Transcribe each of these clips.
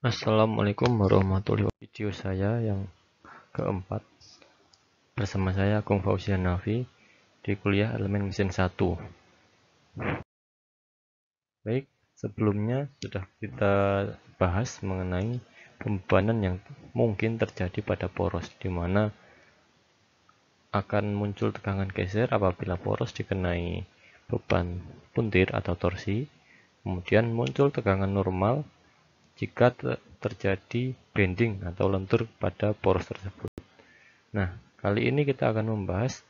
Assalamualaikum warahmatullahi wabarakatuh. Video saya yang keempat bersama saya Agung Fauzian Nafi di kuliah elemen mesin 1. Baik, sebelumnya sudah kita bahas mengenai pembebanan yang mungkin terjadi pada poros, di mana akan muncul tegangan geser apabila poros dikenai beban puntir atau torsi. Kemudian muncul tegangan normal jika terjadi bending atau lentur pada poros tersebut. Nah, kali ini kita akan membahas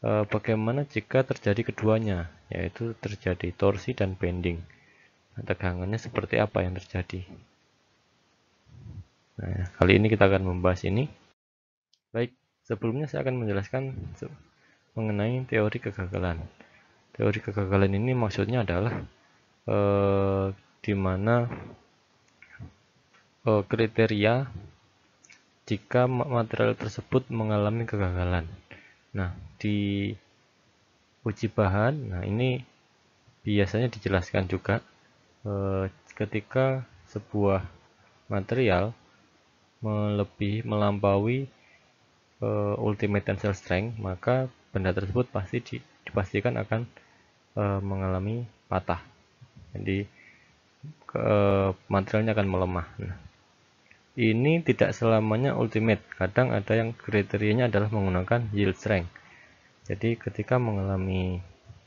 bagaimana jika terjadi keduanya, yaitu terjadi torsi dan bending. Nah, tegangannya seperti apa yang terjadi? Nah, kali ini kita akan membahas ini. Baik, sebelumnya saya akan menjelaskan mengenai teori kegagalan. Teori kegagalan ini maksudnya adalah di mana kriteria jika material tersebut mengalami kegagalan. Nah, di uji bahan, nah ini biasanya dijelaskan juga ketika sebuah material melampaui ultimate tensile strength, maka benda tersebut pasti dipastikan akan mengalami patah. Jadi materialnya akan melemah. Nah, ini tidak selamanya ultimate. Kadang ada yang kriterianya adalah menggunakan yield strength. Jadi ketika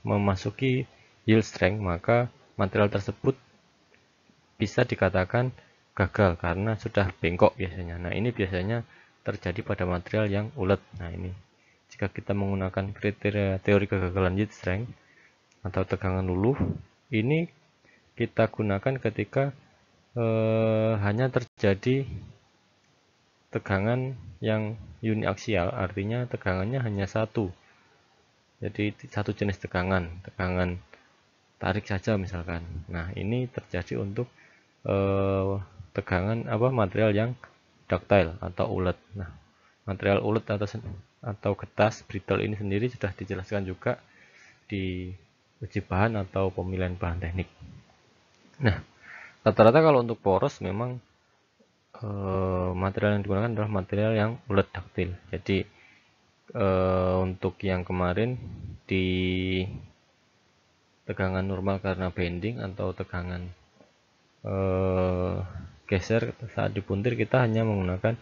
memasuki yield strength, maka material tersebut bisa dikatakan gagal karena sudah bengkok biasanya. Nah, ini biasanya terjadi pada material yang ulet. Nah, ini jika kita menggunakan kriteria teori kegagalan yield strength atau tegangan luluh, ini kita gunakan ketika hanya terjadi tegangan yang uniaksial, artinya tegangannya hanya satu. Jadi satu jenis tegangan tarik saja misalkan. Nah, ini terjadi untuk tegangan material yang ductile atau ulet. Nah, material ulet atau getas brittle ini sendiri sudah dijelaskan juga di uji bahan atau pemilihan bahan teknik. Nah, rata-rata kalau untuk poros memang material yang digunakan adalah material yang ulet ductile. Jadi untuk yang kemarin di tegangan normal karena bending atau tegangan geser saat dipuntir, kita hanya menggunakan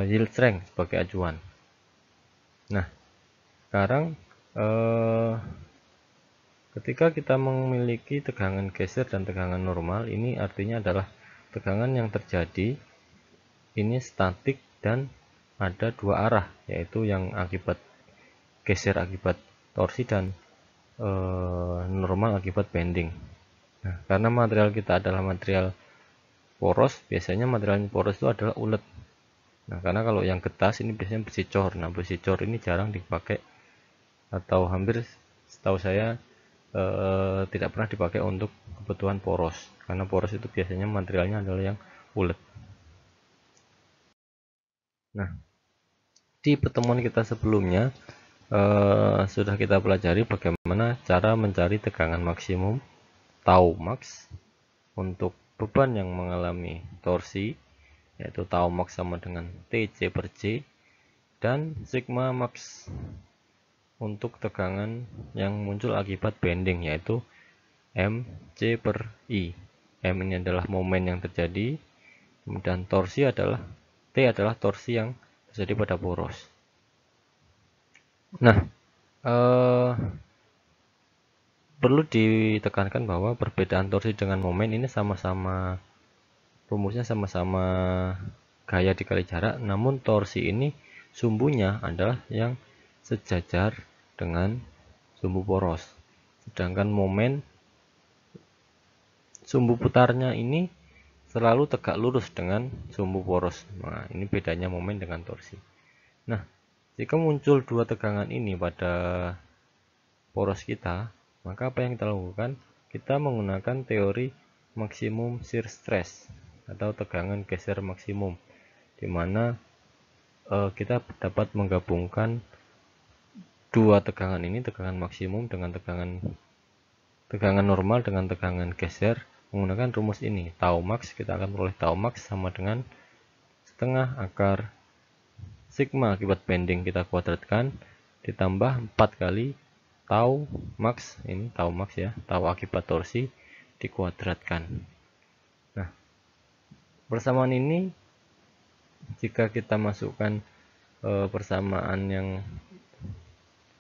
yield strength sebagai acuan. Nah, sekarang ketika kita memiliki tegangan geser dan tegangan normal, ini artinya adalah tegangan yang terjadi ini statik dan ada dua arah, yaitu yang akibat geser akibat torsi dan normal akibat bending. Nah, karena material kita adalah material poros, biasanya material poros itu adalah ulet. Nah, karena kalau yang getas ini biasanya besi cor. Nah, besi cor ini jarang dipakai atau hampir setahu saya tidak pernah dipakai untuk kebutuhan poros, karena poros itu biasanya materialnya adalah yang ulet. Nah, di pertemuan kita sebelumnya sudah kita pelajari bagaimana cara mencari tegangan maksimum tau max untuk beban yang mengalami torsi, yaitu tau max sama dengan TC per J, dan sigma max untuk tegangan yang muncul akibat bending, yaitu MC per I. M ini adalah momen yang terjadi, dan torsi adalah T adalah torsi yang terjadi pada poros. Nah, perlu ditekankan bahwa perbedaan torsi dengan momen ini rumusnya sama-sama gaya dikali jarak, namun torsi ini sumbunya adalah yang sejajar dengan sumbu poros, sedangkan momen sumbu putarnya ini selalu tegak lurus dengan sumbu poros. Nah, ini bedanya momen dengan torsi. Nah, jika muncul dua tegangan ini pada poros kita, maka apa yang kita lakukan? Kita menggunakan teori maksimum shear stress atau tegangan geser maksimum, di mana kita dapat menggabungkan dua tegangan ini, tegangan maksimum dengan tegangan normal dengan tegangan geser, menggunakan rumus ini. Tau max, kita akan peroleh tau max sama dengan setengah akar sigma akibat bending kita kuadratkan ditambah 4 kali tau max, ini tau max ya, tau akibat torsi dikuadratkan. Nah, persamaan ini jika kita masukkan persamaan yang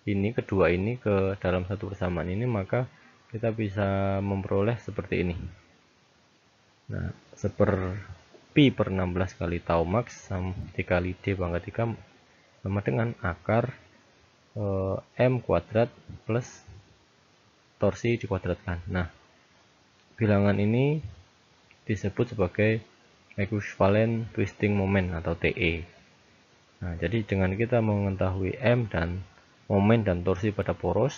ini, kedua ini ke dalam satu persamaan ini, maka kita bisa memperoleh seperti ini. Nah, pi per 16 kali tau max dikali d pangkat 3 sama dengan akar m kuadrat plus torsi dikuadratkan. Nah, bilangan ini disebut sebagai equivalent twisting moment atau TE. Nah, jadi dengan kita mengetahui M dan momen dan torsi pada poros,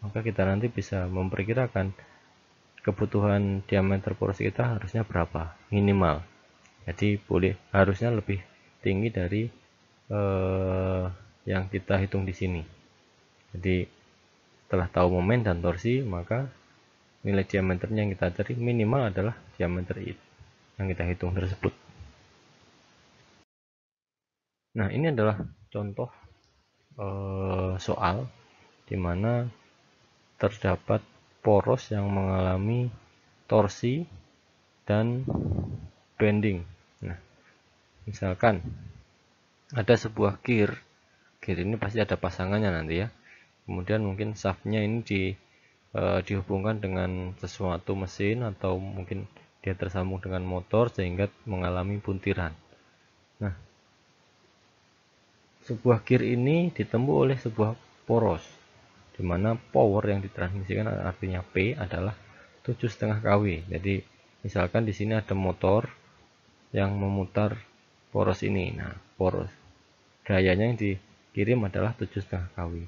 maka kita nanti bisa memperkirakan kebutuhan diameter poros kita harusnya berapa minimal. Jadi harusnya lebih tinggi dari yang kita hitung di sini. Jadi setelah tahu momen dan torsi, maka nilai diameternya yang kita cari minimal adalah diameter yang kita hitung tersebut. Nah, ini adalah contoh soal di mana terdapat poros yang mengalami torsi dan bending. Nah, misalkan ada sebuah gear ini pasti ada pasangannya nanti ya. Kemudian mungkin shaftnya ini dihubungkan dengan sesuatu mesin atau mungkin dia tersambung dengan motor sehingga mengalami puntiran. Nah, sebuah gear ini ditempuh oleh sebuah poros, di mana power yang ditransmisikan artinya P adalah 7,5 kW. Jadi misalkan di sini ada motor yang memutar poros ini. Nah, poros gayanya yang dikirim adalah 7,5 kW.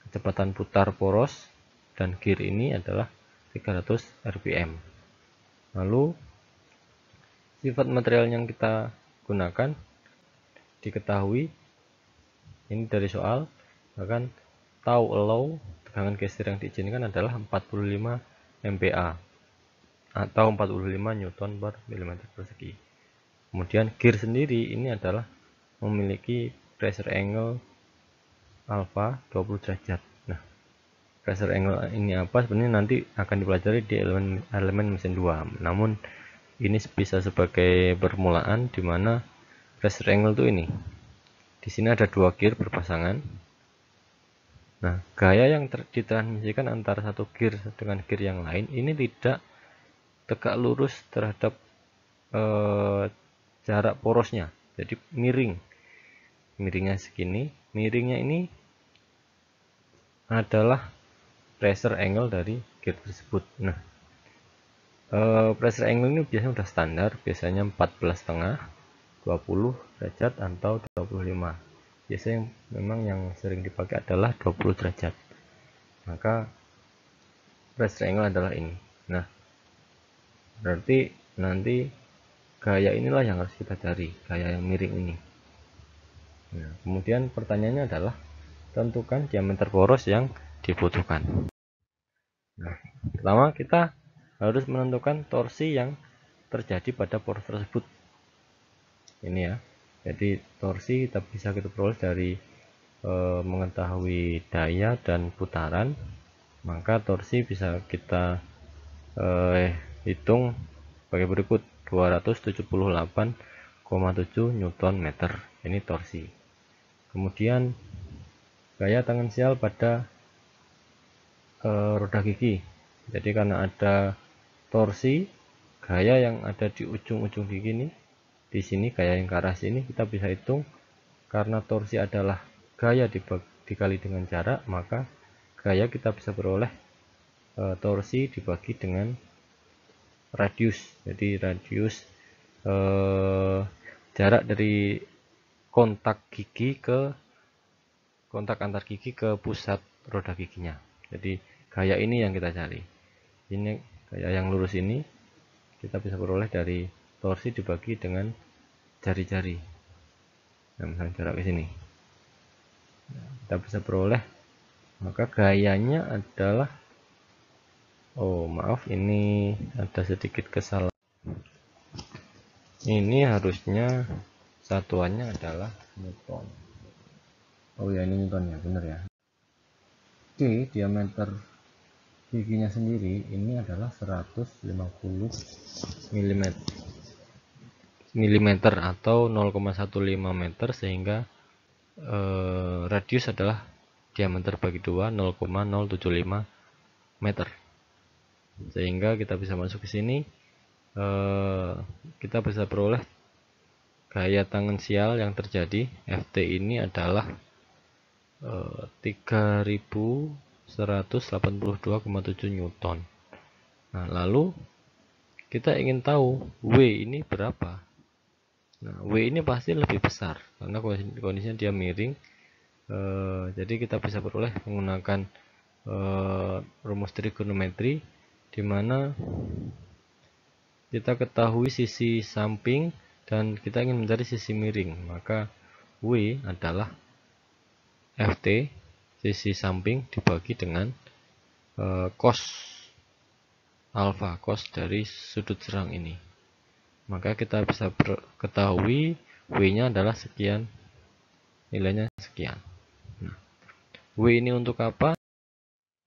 Kecepatan putar poros dan gear ini adalah 300 rpm. Lalu sifat material yang kita gunakan diketahui ini dari soal, bahkan tau allow tegangan geser yang diizinkan adalah 45 MPa atau 45 Newton per mm persegi. Kemudian gear sendiri ini adalah memiliki pressure angle alpha 20 derajat. Nah, pressure angle ini apa sebenarnya nanti akan dipelajari di elemen mesin 2. Namun ini bisa sebagai permulaan di mana pressure angle itu ini. Di sini ada dua gear berpasangan. Nah, gaya yang ditransmisikan antara satu gear dengan gear yang lain ini tidak tegak lurus terhadap jarak porosnya. Jadi miring. Miringnya segini. Miringnya ini adalah pressure angle dari gear tersebut. Nah, pressure angle ini biasanya sudah standar, biasanya 14,5, 20 derajat atau 25. Biasanya memang yang sering dipakai adalah 20 derajat. Maka pressure angle adalah ini. Nah, berarti nanti gaya inilah yang harus kita cari, gaya yang miring ini. Nah, kemudian pertanyaannya adalah tentukan diameter poros yang dibutuhkan. Nah, pertama kita harus menentukan torsi yang terjadi pada poros tersebut. Ini ya. Jadi torsi kita peroleh dari mengetahui daya dan putaran, maka torsi bisa kita hitung sebagai berikut: 278,7 Newton meter. Ini torsi. Kemudian gaya tangensial pada roda gigi. Jadi karena ada torsi, gaya yang ada di ujung-ujung gigi ini, di sini gaya yang ke arah sini kita bisa hitung. Karena torsi adalah gaya dikali dengan jarak, maka gaya kita bisa beroleh torsi dibagi dengan radius. Jadi radius jarak dari kontak antar gigi ke pusat roda giginya. Jadi gaya ini yang kita cari. Ini gaya yang lurus ini kita bisa peroleh dari torsi dibagi dengan jari-jari. Nah, misalnya jarak ke sini, kita bisa peroleh, maka gayanya adalah Oh maaf, ini ada sedikit kesalahan. Ini harusnya satuannya adalah Newton. Oh ya, ini Newton ya, bener ya. Oke, diameter giginya sendiri ini adalah 150 mm atau 0,15 meter, sehingga radius adalah diameter bagi 2 0,075 meter. Sehingga kita bisa masuk ke sini, kita bisa peroleh gaya tangensial yang terjadi. Ft ini adalah 3182,7 Newton. Nah, lalu kita ingin tahu W ini berapa. Nah, W ini pasti lebih besar karena kondisinya dia miring. Jadi kita bisa peroleh menggunakan rumus trigonometri, di mana kita ketahui sisi samping dan kita ingin mencari sisi miring. Maka W adalah Ft sisi samping dibagi dengan cos alfa, cos dari sudut serang ini. Maka kita bisa ketahui W-nya adalah sekian, nilainya sekian. Nah, W ini untuk apa?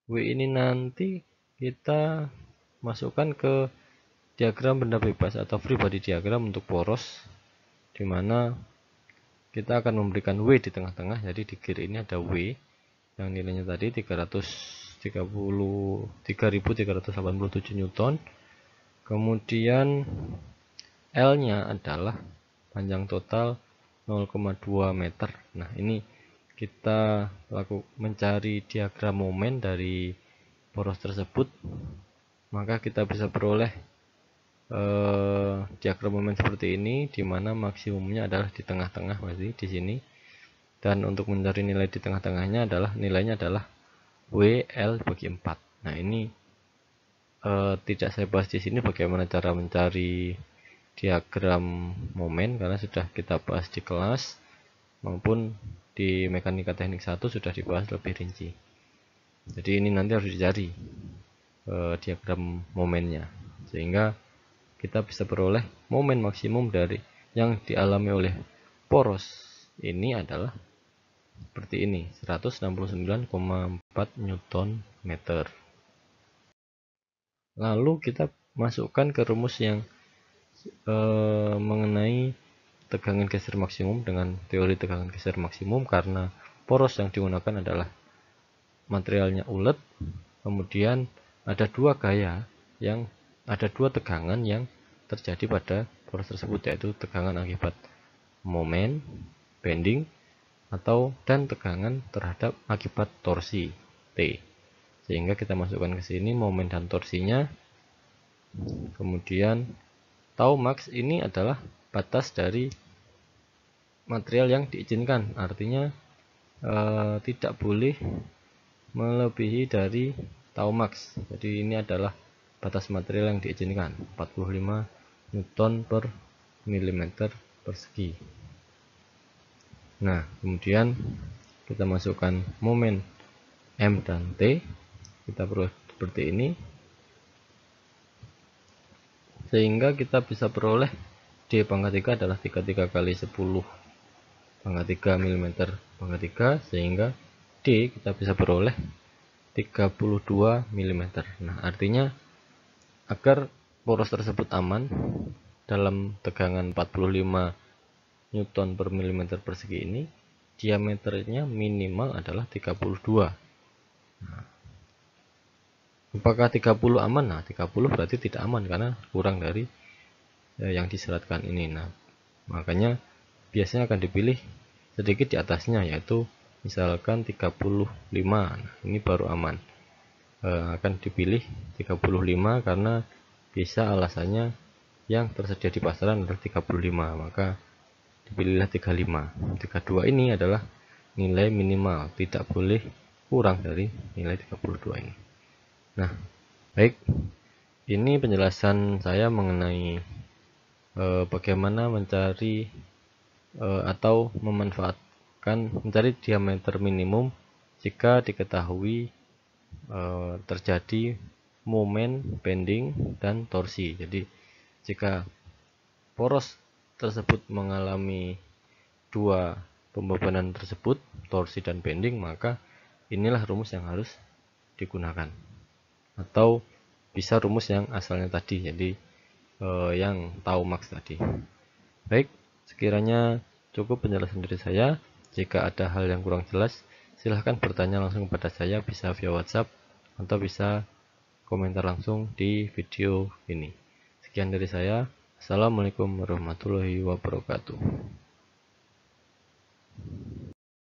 W ini nanti kita masukkan ke diagram benda bebas atau free body diagram untuk poros, di mana kita akan memberikan W di tengah-tengah. Jadi di kiri ini ada W yang nilainya tadi 387 Newton. Kemudian L-nya adalah panjang total 0,2 meter. Nah, ini kita mencari diagram momen dari poros tersebut, maka kita bisa peroleh diagram momen seperti ini, di mana maksimumnya adalah di tengah-tengah, masih di sini. Dan untuk mencari nilai di tengah-tengahnya adalah nilainya adalah WL bagi 4. Nah, ini tidak saya bahas di sini bagaimana cara mencari diagram momen, karena sudah kita bahas di kelas maupun di mekanika teknik 1 sudah dibahas lebih rinci. Jadi ini nanti harus dicari diagram momennya, sehingga kita bisa peroleh momen maksimum dari yang dialami oleh poros ini adalah seperti ini, 169,4 Newton meter. Lalu kita masukkan ke rumus yang mengenai tegangan geser maksimum dengan teori tegangan geser maksimum, karena poros yang digunakan adalah materialnya ulet. Kemudian ada dua tegangan yang terjadi pada poros tersebut, yaitu tegangan akibat momen bending dan tegangan terhadap akibat torsi T. Sehingga kita masukkan ke sini momen dan torsinya. Kemudian tau max ini adalah batas dari material yang diizinkan, artinya tidak boleh melebihi dari tau max. Jadi ini adalah batas material yang diizinkan, 45 Newton per milimeter persegi. Nah, kemudian kita masukkan momen M dan T, kita perlu seperti ini, sehingga kita bisa peroleh D pangkat 3 adalah 33 kali 10 pangkat 3 mm pangkat 3, sehingga D kita bisa peroleh 32 mm. Nah, artinya agar poros tersebut aman dalam tegangan 45 Newton per milimeter persegi ini, diameternya minimal adalah 32. Nah, apakah 30 aman? Nah, 30 berarti tidak aman karena kurang dari yang disyaratkan ini. Nah, makanya biasanya akan dipilih sedikit di atasnya, yaitu misalkan 35. Nah, ini baru aman. Akan dipilih 35 karena bisa alasannya yang tersedia di pasaran adalah 35, maka dipilihlah 35. 32 ini adalah nilai minimal, tidak boleh kurang dari nilai 32 ini. Nah, baik, ini penjelasan saya mengenai bagaimana mencari atau mencari diameter minimum jika diketahui terjadi momen, bending, dan torsi. Jadi jika poros tersebut mengalami dua pembebanan tersebut, torsi dan bending, maka inilah rumus yang harus digunakan. Atau bisa rumus yang asalnya tadi, jadi yang tahu max tadi. Baik, sekiranya cukup penjelasan dari saya. Jika ada hal yang kurang jelas, silahkan bertanya langsung kepada saya, bisa via WhatsApp atau bisa komentar langsung di video ini. Sekian dari saya. Assalamualaikum warahmatullahi wabarakatuh.